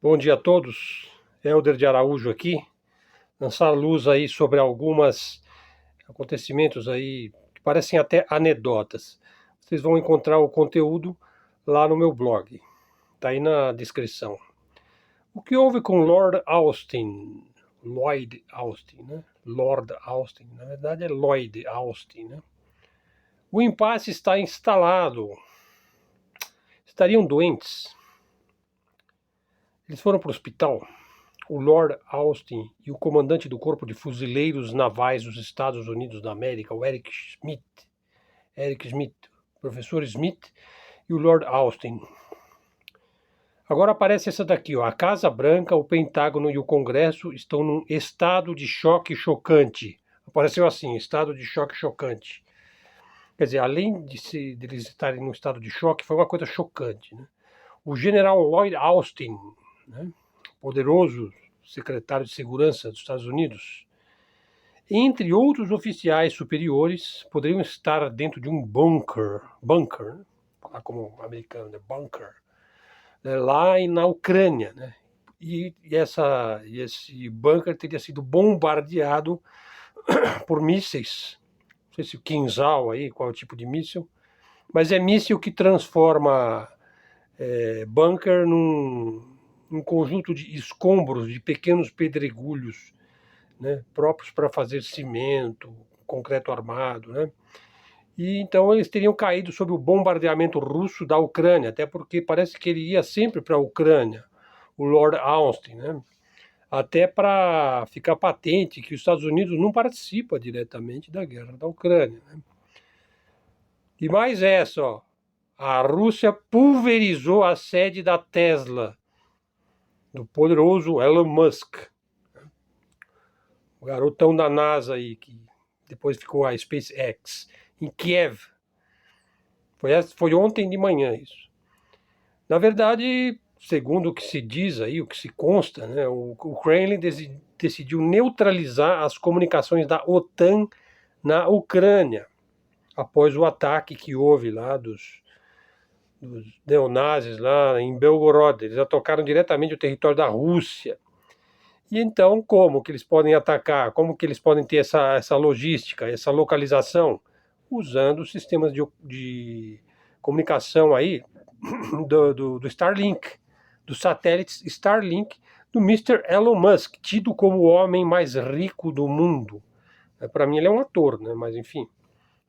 Bom dia a todos, Helder de Araújo aqui, lançar luz aí sobre alguns acontecimentos aí que parecem até anedotas. Vocês vão encontrar o conteúdo lá no meu blog, tá aí na descrição. O que houve com Lord Austin, Lloyd Austin, né? Lord Austin, na verdade é Lloyd Austin, né? O impasse está instalado. Estariam doentes. Eles foram para o hospital. O Lord Austin e o comandante do Corpo de Fuzileiros Navais dos Estados Unidos da América, o Eric Smith, professor Smith e o Lord Austin. Agora aparece essa daqui, ó. A Casa Branca, o Pentágono e o Congresso estão num estado de choque chocante. Apareceu assim, estado de choque chocante. Quer dizer, além de eles estarem num estado de choque, foi uma coisa chocante, né? O general Lloyd Austin, né, poderoso secretário de Segurança dos Estados Unidos, entre outros oficiais superiores, poderiam estar dentro de um bunker, falar como americano, né, bunker, né, lá na Ucrânia, né? E esse bunker teria sido bombardeado por mísseis, não sei se o Kinzhal aí, qual é o tipo de míssil, mas é míssil que transforma bunker num conjunto de escombros, de pequenos pedregulhos, né, próprios para fazer cimento, concreto armado, né? E então eles teriam caído sob o bombardeamento russo da Ucrânia, até porque parece que ele ia sempre para a Ucrânia, o Lord Austin, né? Até para ficar patente que os Estados Unidos não participa diretamente da guerra da Ucrânia, né? E mais essa, ó, a Rússia pulverizou a sede da Tesla, do poderoso Elon Musk, o garotão da NASA aí, que depois ficou a SpaceX, em Kiev. Foi ontem de manhã isso. Na verdade, segundo o que se diz aí, o que se consta, né, o Kremlin decidiu neutralizar as comunicações da OTAN na Ucrânia, após o ataque que houve lá dos neonazis lá em Belgorod. Eles atacaram diretamente o território da Rússia. E então, como que eles podem atacar? Como que eles podem ter essa logística, essa localização? Usando sistemas de comunicação aí do Starlink, dos satélites Starlink do Mr. Elon Musk, tido como o homem mais rico do mundo. Para mim ele é um ator, né? Mas enfim,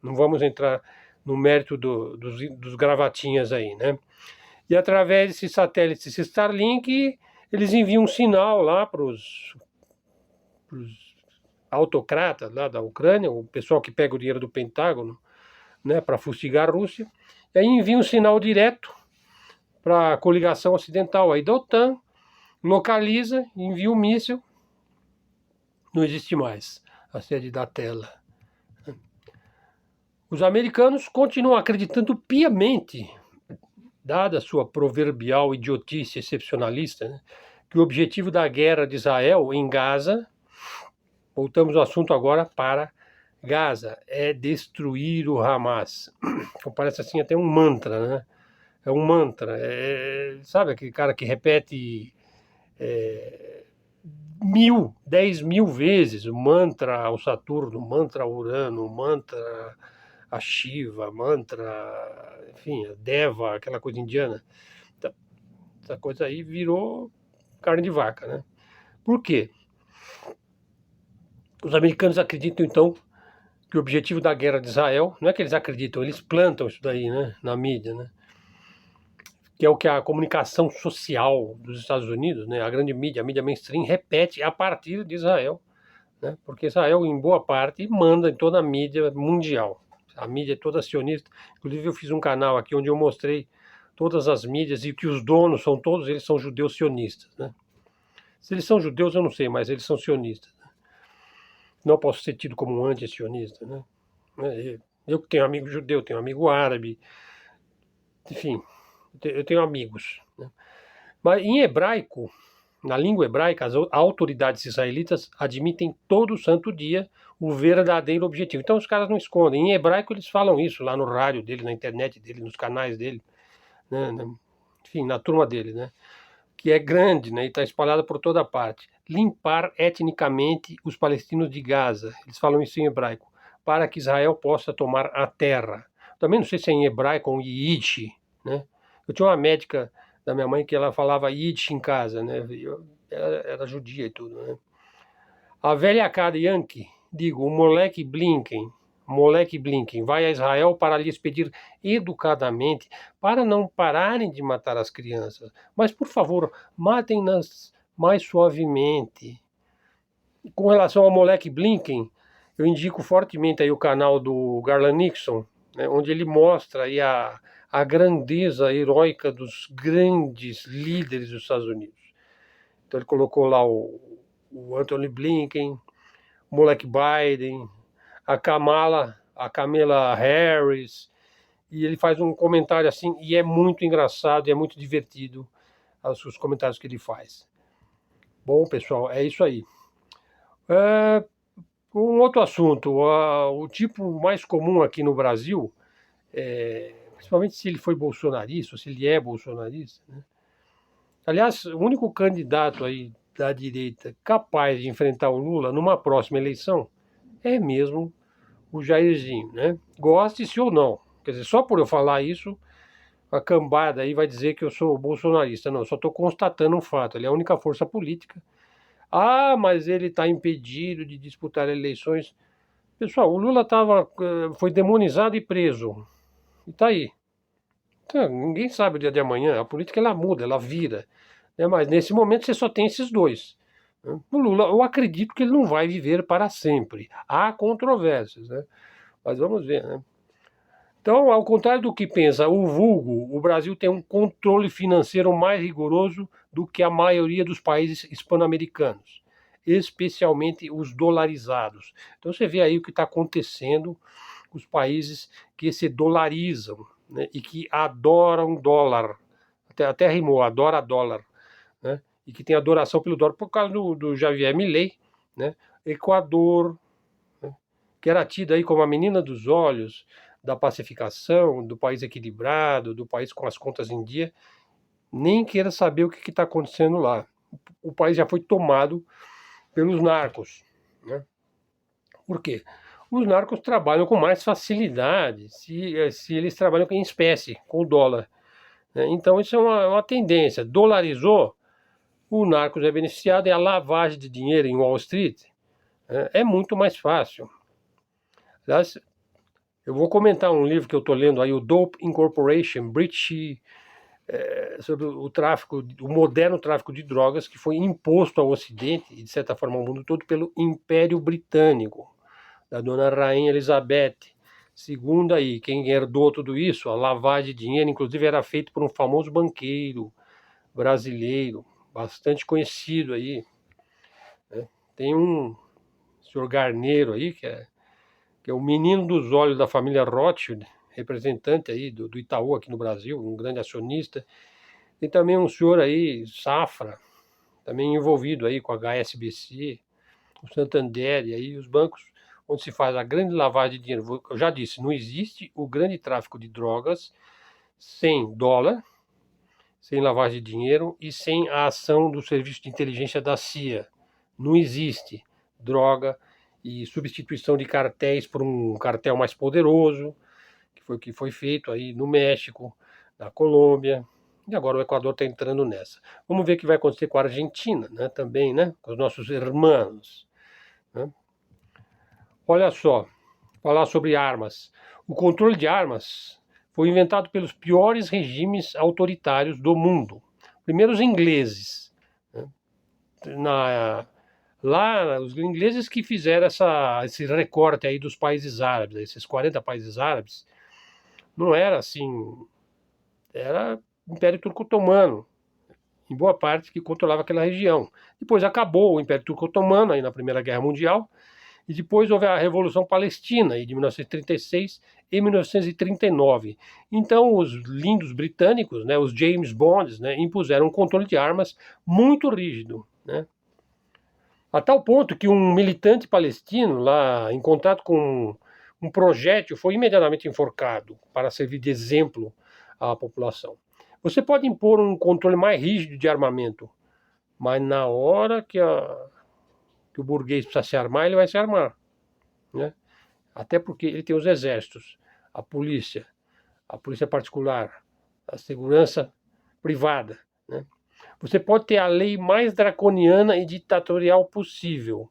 não vamos entrar no mérito dos gravatinhas aí, né? E através desses satélites Starlink, eles enviam um sinal lá para os autocratas lá da Ucrânia, o pessoal que pega o dinheiro do Pentágono, né, para fustigar a Rússia, e aí envia um sinal direto para a coligação ocidental aí da OTAN, localiza, envia um míssil, não existe mais a sede da tela. Os americanos continuam acreditando piamente, dada a sua proverbial idiotice excepcionalista, né, que o objetivo da guerra de Israel em Gaza, voltamos ao assunto agora para Gaza, é destruir o Hamas. Parece assim até um mantra, né? É um mantra. Sabe aquele cara que repete 10.000 vezes o mantra ao Saturno, mantra ao Urano, mantra a Shiva, mantra, enfim, a Deva, aquela coisa indiana. Essa coisa aí virou carne de vaca, né? Por quê? Os americanos acreditam, então, que o objetivo da guerra de Israel, não é que eles acreditam, eles plantam isso daí, né, na mídia, né? Que é o que a comunicação social dos Estados Unidos, né, a grande mídia, a mídia mainstream, repete a partir de Israel, né? Porque Israel, em boa parte, manda em toda a mídia mundial. A mídia é toda sionista. Inclusive, eu fiz um canal aqui onde eu mostrei todas as mídias e que os donos são todos, eles são judeus sionistas, né? Se eles são judeus, eu não sei, mas eles são sionistas. Não posso ser tido como um anti-sionista, né? Eu tenho amigo judeu, tenho amigo árabe, enfim, eu tenho amigos, né? Mas em hebraico, na língua hebraica, as autoridades israelitas admitem todo santo dia o verdadeiro objetivo. Então os caras não escondem. Em hebraico eles falam isso lá no rádio dele, na internet dele, nos canais dele, né? Enfim, na turma dele, né? que é grande, né, e está espalhada por toda parte. Limpar etnicamente os palestinos de Gaza. Eles falam isso em hebraico, para que Israel possa tomar a terra. Também não sei se é em hebraico ou em Yiddish, né? Eu tinha uma médica da minha mãe que ela falava Yiddish em casa, né? Ela era judia e tudo, né? A velha cara Yankee, digo, o moleque Blinken, vai a Israel para lhes pedir educadamente para não pararem de matar as crianças. Mas, por favor, matem-nas mais suavemente. Com relação ao moleque Blinken, eu indico fortemente aí o canal do Garland Nixon, né, onde ele mostra aí a grandeza heróica dos grandes líderes dos Estados Unidos. Então ele colocou lá o Anthony Blinken, o moleque Biden, a Kamala Harris, e ele faz um comentário assim, e é muito engraçado, e é muito divertido os comentários que ele faz. Bom, pessoal, é isso aí. Um outro assunto, o tipo mais comum aqui no Brasil, principalmente se ele foi bolsonarista, ou se ele é bolsonarista, né? Aliás, o único candidato aí da direita capaz de enfrentar o Lula numa próxima eleição é mesmo o Jairzinho, né? Goste-se ou não. Quer dizer, só por eu falar isso, a cambada aí vai dizer que eu sou bolsonarista. Não, eu só estou constatando um fato. Ele é a única força política. Ah, mas ele está impedido de disputar eleições. Pessoal, o Lula foi demonizado e preso. E está aí. Então, ninguém sabe o dia de amanhã. A política ela muda, ela vira. Né? Mas nesse momento você só tem esses dois. O Lula, eu acredito que ele não vai viver para sempre. Há controvérsias, né? Mas vamos ver, né? Então, ao contrário do que pensa o vulgo, o Brasil tem um controle financeiro mais rigoroso do que a maioria dos países hispano-americanos, especialmente os dolarizados. Então, você vê aí o que está acontecendo com os países que se dolarizam, né, e que adoram dólar. Até rimou, adora dólar, né? E que tem adoração pelo dólar por causa do Javier Milei, né? Equador, né, que era tido aí como a menina dos olhos da pacificação, do país equilibrado, do país com as contas em dia, nem queira saber o que está acontecendo lá. O país já foi tomado pelos narcos, né? Por quê? Os narcos trabalham com mais facilidade se eles trabalham em espécie, com o dólar, né? Então isso é uma tendência. Dolarizou, o narcos é beneficiado e a lavagem de dinheiro em Wall Street, né, é muito mais fácil. Aliás, eu vou comentar um livro que eu estou lendo aí, o Dope Incorporation, sobre o tráfico, o moderno tráfico de drogas que foi imposto ao Ocidente e, de certa forma, ao mundo todo pelo Império Britânico, da dona Rainha Elizabeth II aí. Quem herdou tudo isso, a lavagem de dinheiro, inclusive, era feito por um famoso banqueiro brasileiro, bastante conhecido aí, né? Tem um senhor Garneiro aí, que é o menino dos olhos da família Rothschild, representante aí do Itaú aqui no Brasil, um grande acionista. Tem também um senhor aí, Safra, também envolvido aí com a HSBC, o Santander e aí os bancos onde se faz a grande lavagem de dinheiro. Eu já disse, não existe o grande tráfico de drogas sem dólar, sem lavagem de dinheiro e sem a ação do serviço de inteligência da CIA. Não existe droga e substituição de cartéis por um cartel mais poderoso, que foi o que foi feito aí no México, na Colômbia, e agora o Equador está entrando nessa. Vamos ver o que vai acontecer com a Argentina, né, também, né, com os nossos irmãos, né? Olha só, falar sobre armas. O controle de armas foi inventado pelos piores regimes autoritários do mundo. Primeiro os ingleses, né? Lá, os ingleses que fizeram esse recorte aí dos países árabes, esses 40 países árabes, não era assim, era Império Turco-Otomano, em boa parte, que controlava aquela região. Depois acabou o Império Turco-Otomano, aí na Primeira Guerra Mundial, e depois houve a Revolução Palestina, aí de 1936 e 1939. Então, os lindos britânicos, né, os James Bonds, né, impuseram um controle de armas muito rígido, né? A tal ponto que um militante palestino, lá em contato com um projétil, foi imediatamente enforcado para servir de exemplo à população. Você pode impor um controle mais rígido de armamento, mas na hora que o burguês precisa se armar, ele vai se armar, né? Até porque ele tem os exércitos, a polícia particular, a segurança privada, né? Você pode ter a lei mais draconiana e ditatorial possível.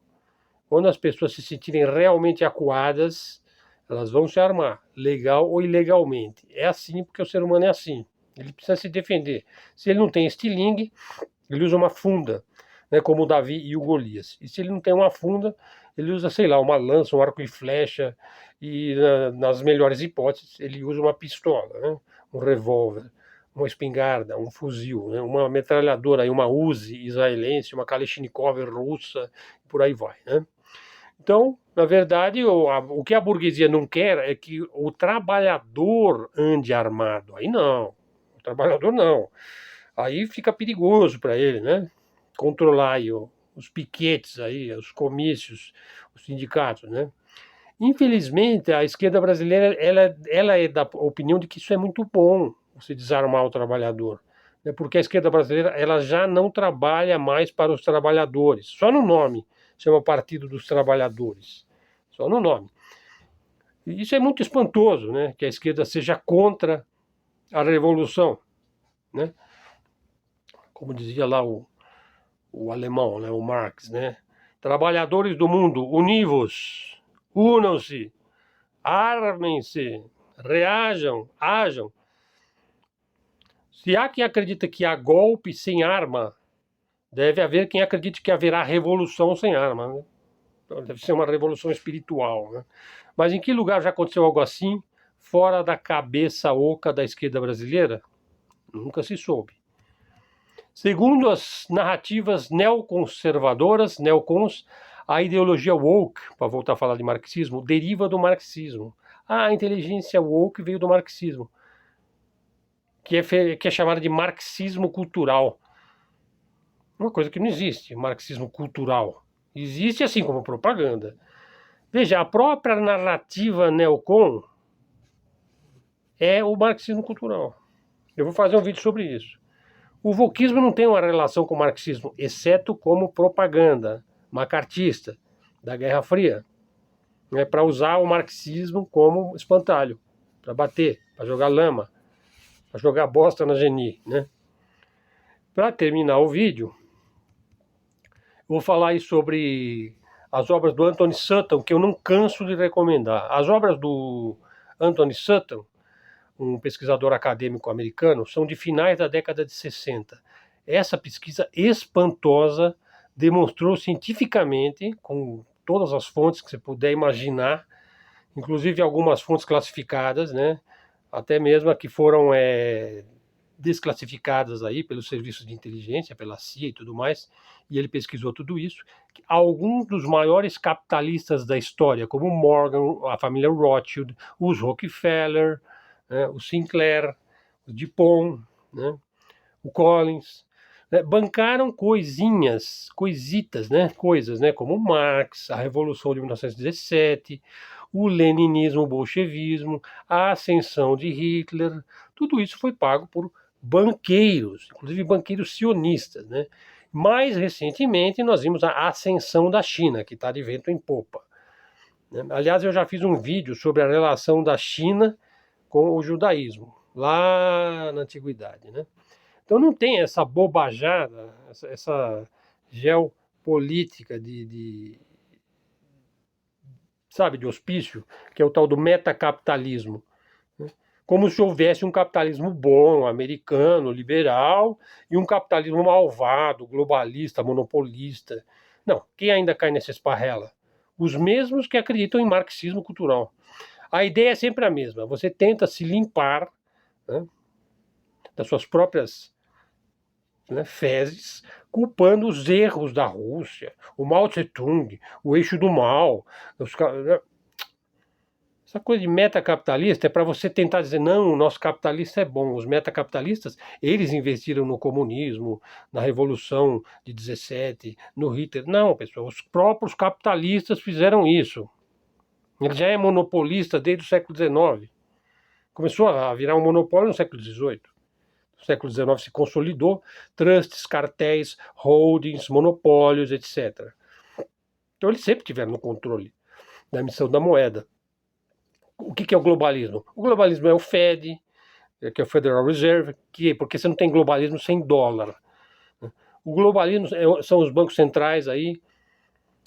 Quando as pessoas se sentirem realmente acuadas, elas vão se armar, legal ou ilegalmente. É assim porque o ser humano é assim. Ele precisa se defender. Se ele não tem estilingue, ele usa uma funda, né, como o Davi e o Golias. E se ele não tem uma funda, ele usa, sei lá, uma lança, um arco e flecha, e nas melhores hipóteses, ele usa uma pistola, né, um revólver, uma espingarda, um fuzil, né, uma metralhadora, uma Uzi israelense, uma Kalashnikov russa, por aí vai, né? Então, na verdade, o que a burguesia não quer é que o trabalhador ande armado. Aí não, o trabalhador não. Aí fica perigoso para ele, né? Controlar aí os piquetes aí, os comícios, os sindicatos, né? Infelizmente, a esquerda brasileira ela é da opinião de que isso é muito bom, você desarmar o trabalhador, né? Porque a esquerda brasileira ela já não trabalha mais para os trabalhadores, só no nome chama Partido dos Trabalhadores, só no nome. E isso é muito espantoso, né? Que a esquerda seja contra a revolução, né? Como dizia lá o alemão, né? O Marx, né? Trabalhadores do mundo, univos, unam-se, armem-se, reajam, ajam. Se há quem acredita que há golpe sem arma, deve haver quem acredite que haverá revolução sem arma, né? Então, deve ser uma revolução espiritual, né? Mas em que lugar já aconteceu algo assim, fora da cabeça oca da esquerda brasileira? Nunca se soube. Segundo as narrativas neoconservadoras, neocons, a ideologia woke, para voltar a falar de marxismo, deriva do marxismo. A inteligência woke veio do marxismo, que é chamada de marxismo cultural. Uma coisa que não existe, marxismo cultural. Existe assim como propaganda. Veja, a própria narrativa neocon é o marxismo cultural. Eu vou fazer um vídeo sobre isso. O wokismo não tem uma relação com o marxismo, exceto como propaganda macartista da Guerra Fria, né, para usar o marxismo como espantalho, para bater, para jogar lama, para jogar bosta na geni, né? Para terminar o vídeo, eu vou falar aí sobre as obras do Anthony Sutton, que eu não canso de recomendar. As obras do Anthony Sutton, um pesquisador acadêmico americano, são de finais da década de 60. Essa pesquisa espantosa demonstrou cientificamente, com todas as fontes que você puder imaginar, inclusive algumas fontes classificadas, né, até mesmo que foram desclassificadas aí pelos serviços de inteligência, pela CIA e tudo mais, e ele pesquisou tudo isso, que alguns dos maiores capitalistas da história, como Morgan, a família Rothschild, os Rockefeller, né, o Sinclair, o Dupont, né, o Collins, né, bancaram coisitas, né, coisas, né, como Marx, a Revolução de 1917, o leninismo, o bolchevismo, a ascensão de Hitler, tudo isso foi pago por banqueiros, inclusive banqueiros sionistas, né? Mais recentemente, nós vimos a ascensão da China, que está de vento em popa, né? Aliás, eu já fiz um vídeo sobre a relação da China com o judaísmo, lá na antiguidade, né? Então não tem essa bobajada, essa geopolítica sabe, de hospício, que é o tal do metacapitalismo, né? Como se houvesse um capitalismo bom, americano, liberal, e um capitalismo malvado, globalista, monopolista. Não, quem ainda cai nessa esparrela? Os mesmos que acreditam em marxismo cultural. A ideia é sempre a mesma, você tenta se limpar, né, das suas próprias, né, fezes, culpando os erros da Rússia, o Mao Tse-tung, o eixo do mal. Essa coisa de metacapitalista é para você tentar dizer, não, o nosso capitalista é bom. Os metacapitalistas, eles investiram no comunismo, na Revolução de 17, no Hitler. Não, pessoal, os próprios capitalistas fizeram isso. Ele já é monopolista desde o século XIX. Começou a virar um monopólio no século XVIII. no século XIX se consolidou, trusts, cartéis, holdings, monopólios, etc. Então eles sempre tiveram no controle da emissão da moeda. O que é o globalismo? O globalismo é o Fed, que é o Federal Reserve, porque você não tem globalismo sem dólar. O globalismo são os bancos centrais aí,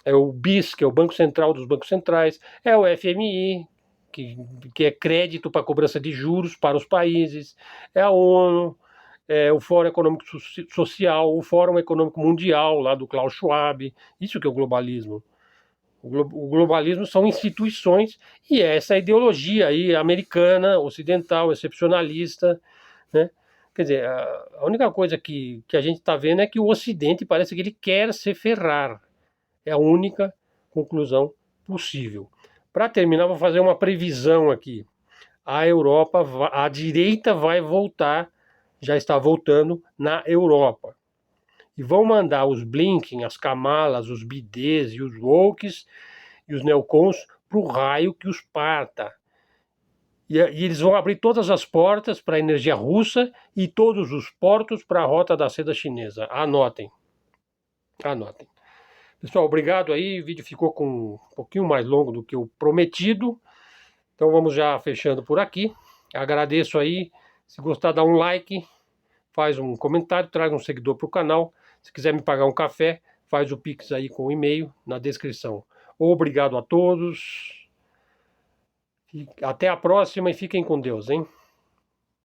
é o BIS, que é o Banco Central dos Bancos Centrais, é o FMI, que é crédito para cobrança de juros para os países, é a ONU, é o Fórum Econômico Social, o Fórum Econômico Mundial, lá do Klaus Schwab, isso que é o globalismo. O globalismo são instituições e é essa ideologia aí americana, ocidental, excepcionalista, né? Quer dizer, a única coisa que a gente está vendo é que o Ocidente parece que ele quer se ferrar. É a única conclusão possível. Para terminar, vou fazer uma previsão aqui. A Europa, a direita vai voltar, já está voltando na Europa. E vão mandar os Blinken, as Kamalas, os Bidês e os Wokes e os neocons para o raio que os parta. E eles vão abrir todas as portas para a energia russa e todos os portos para a rota da seda chinesa. Anotem. Anotem. Pessoal, obrigado aí. O vídeo ficou com um pouquinho mais longo do que o prometido. Então vamos já fechando por aqui. Agradeço aí. Se gostar, dá um like, faz um comentário, traz um seguidor para o canal. Se quiser me pagar um café, faz o Pix aí com o e-mail na descrição. Obrigado a todos. Até a próxima e fiquem com Deus, hein?